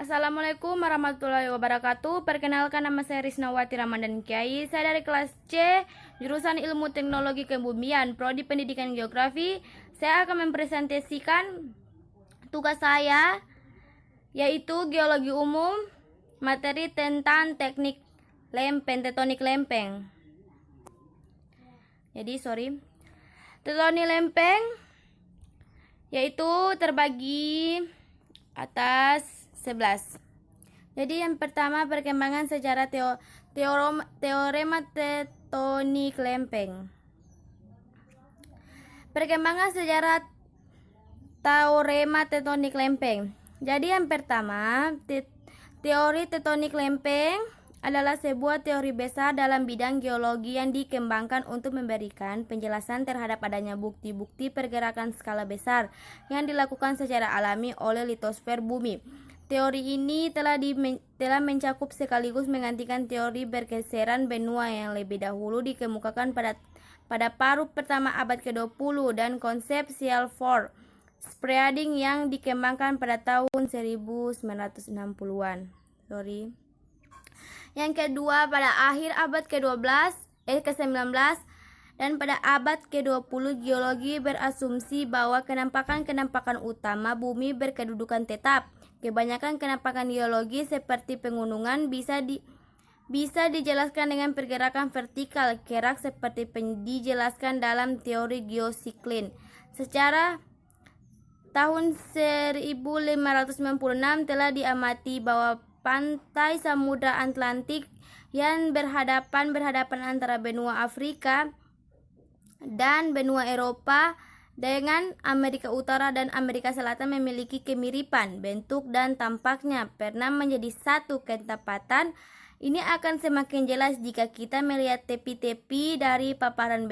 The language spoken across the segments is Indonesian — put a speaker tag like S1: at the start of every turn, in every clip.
S1: Assalamualaikum warahmatullahi wabarakatuh. Perkenalkan, nama saya Risnawati Ramadan Kiai. Saya dari kelas C, jurusan Ilmu Teknologi Kebumian, Prodi Pendidikan Geografi. Saya akan mempresentasikan tugas saya, yaitu Geologi Umum, materi tentang teknik lempeng, tektonik lempeng. Tektonik lempeng yaitu terbagi atas 11. Jadi yang pertama, perkembangan sejarah teorema tektonik lempeng. Perkembangan sejarah teorema tektonik lempeng. Jadi yang pertama, teori tektonik lempeng adalah sebuah teori besar dalam bidang geologi yang dikembangkan untuk memberikan penjelasan terhadap adanya bukti-bukti pergerakan skala besar yang dilakukan secara alami oleh litosfer bumi. Teori ini telah mencakup sekaligus menggantikan teori bergeseran benua yang lebih dahulu dikemukakan pada paruh pertama abad ke-20 dan konsep Seaford spreading yang dikembangkan pada tahun 1960-an. Yang kedua, pada akhir abad ke-19 dan pada abad ke-20 geologi berasumsi bahwa kenampakan-kenampakan utama bumi berkedudukan tetap. Kebanyakan kenampakan geologi seperti pegunungan bisa dijelaskan dengan pergerakan vertikal kerak seperti dijelaskan dalam teori geosiklin. Secara tahun 1596 telah diamati bahwa pantai Samudra Atlantik yang berhadapan antara benua Afrika dan benua Eropa dengan Amerika Utara dan Amerika Selatan memiliki kemiripan bentuk dan tampaknya pernah menjadi satu ketepatan. Ini akan semakin jelas jika kita melihat tepi-tepi dari paparan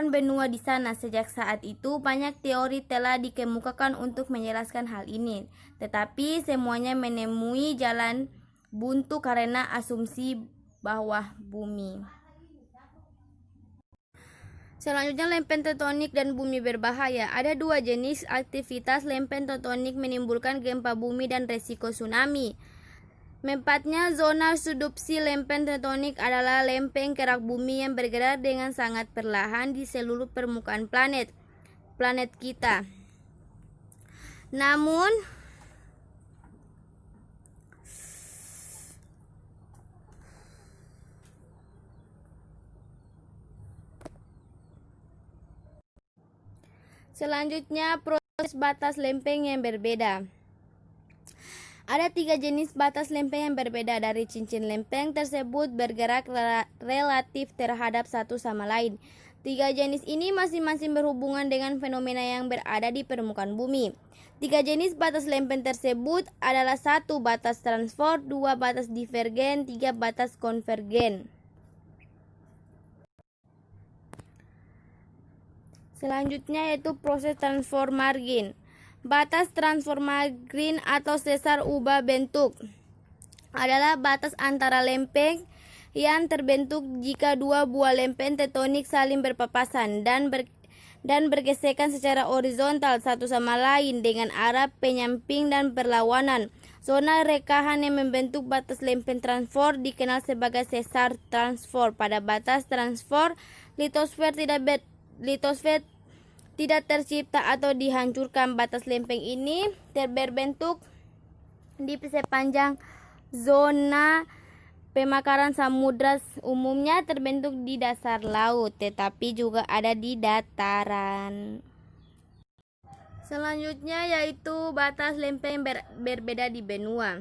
S1: benua di sana. Sejak saat itu banyak teori telah dikemukakan untuk menjelaskan hal ini, tetapi semuanya menemui jalan buntu karena asumsi bawah bumi. Selanjutnya, lempeng tektonik dan bumi berbahaya. Ada dua jenis aktivitas lempeng tektonik menimbulkan gempa bumi dan resiko tsunami. Empatnya, zona subduksi lempeng tektonik adalah lempeng kerak bumi yang bergerak dengan sangat perlahan di seluruh permukaan planet kita. Namun selanjutnya, proses batas lempeng yang berbeda. Ada 3 jenis batas lempeng yang berbeda. Dari cincin lempeng tersebut bergerak relatif terhadap satu sama lain. 3 jenis ini masing-masing berhubungan dengan fenomena yang berada di permukaan bumi. 3 jenis batas lempeng tersebut adalah 1 batas transfer, 2 batas divergen, 3 batas konvergen. Selanjutnya yaitu proses transfer margin. Batas transfer margin atau sesar ubah bentuk adalah batas antara lempeng yang terbentuk jika dua buah lempeng tektonik saling berpapasan dan bergesekan secara horizontal satu sama lain dengan arah penyamping dan berlawanan. Zona rekahan yang membentuk batas lempeng transfer dikenal sebagai sesar transfer. Pada batas transfer, litosfer tidak tercipta atau dihancurkan. Batas lempeng ini berbentuk di sepanjang zona pemekaran samudra, umumnya terbentuk di dasar laut, tetapi juga ada di dataran. Selanjutnya yaitu batas lempeng berbeda di benua.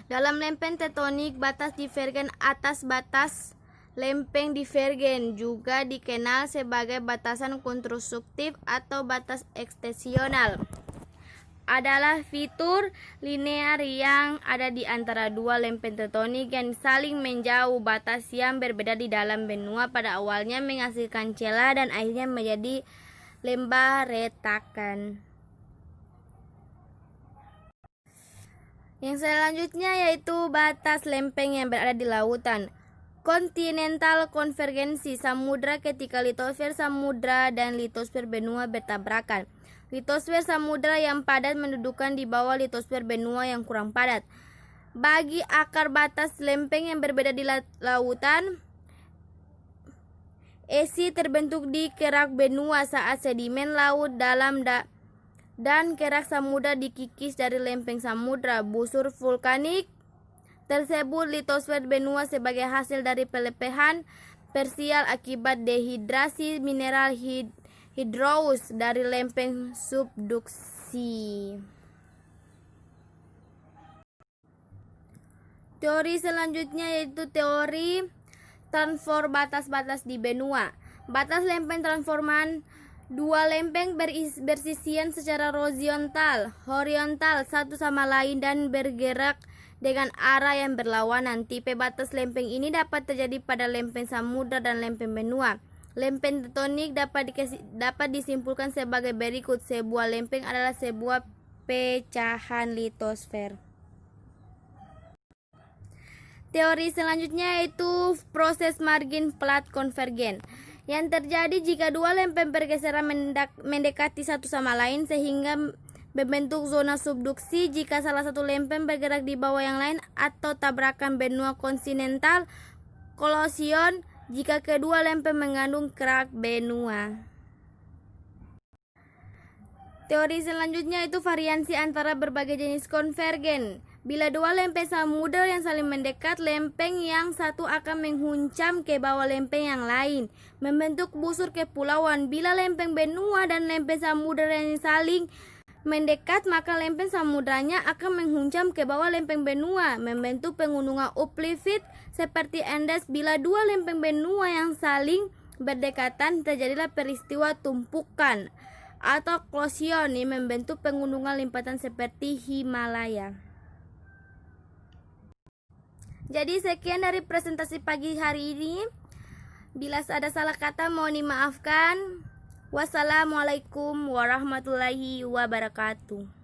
S1: Dalam lempeng tektonik, batas divergen atas batas lempeng divergen juga dikenal sebagai batasan konstruktif atau batas ekstensional. Adalah fitur linear yang ada di antara dua lempeng tektonik yang saling menjauh. Batas yang berbeda di dalam benua pada awalnya menghasilkan celah dan akhirnya menjadi lembah retakan. Yang selanjutnya yaitu batas lempeng yang berada di lautan. Kontinental konvergensi samudra ketika litosfer samudra dan litosfer benua bertabrakan. Litosfer samudra yang padat mendudukan di bawah litosfer benua yang kurang padat. Bagi akar batas lempeng yang berbeda di lautan, esi terbentuk di kerak benua saat sedimen laut dalam dan kerak samudra dikikis dari lempeng samudra. Busur vulkanik tersebut litosfer benua sebagai hasil dari pelepehan parsial akibat dehidrasi mineral hidrous dari lempeng subduksi. Teori selanjutnya yaitu teori transform batas-batas di benua. Batas lempeng transforman dua lempeng bersisian secara horizontal satu sama lain dan bergerak dengan arah yang berlawanan. Tipe batas lempeng ini dapat terjadi pada lempeng samudra dan lempeng benua. Lempeng tektonik dapat disimpulkan sebagai berikut. Sebuah lempeng adalah sebuah pecahan litosfer. Teori selanjutnya yaitu proses margin flat konvergen yang terjadi jika dua lempeng bergeseran mendekati satu sama lain sehingga membentuk zona subduksi jika salah satu lempeng bergerak di bawah yang lain, atau tabrakan benua kontinental kolosion jika kedua lempeng mengandung kerak benua. Teori selanjutnya itu variansi antara berbagai jenis konvergen. Bila dua lempeng samudra yang saling mendekat, lempeng yang satu akan menghuncam ke bawah lempeng yang lain, membentuk busur kepulauan. Bila lempeng benua dan lempeng samudra yang saling mendekat, maka lempeng samudranya akan menghuncam ke bawah lempeng benua, membentuk pegunungan uplift seperti Andes. Bila dua lempeng benua yang saling berdekatan, terjadilah peristiwa tumpukan atau klosion yang membentuk pegunungan limpatan seperti Himalaya. Jadi sekian dari presentasi pagi hari ini. Bila ada salah kata mohon dimaafkan. Wassalamualaikum warahmatullahi wabarakatuh.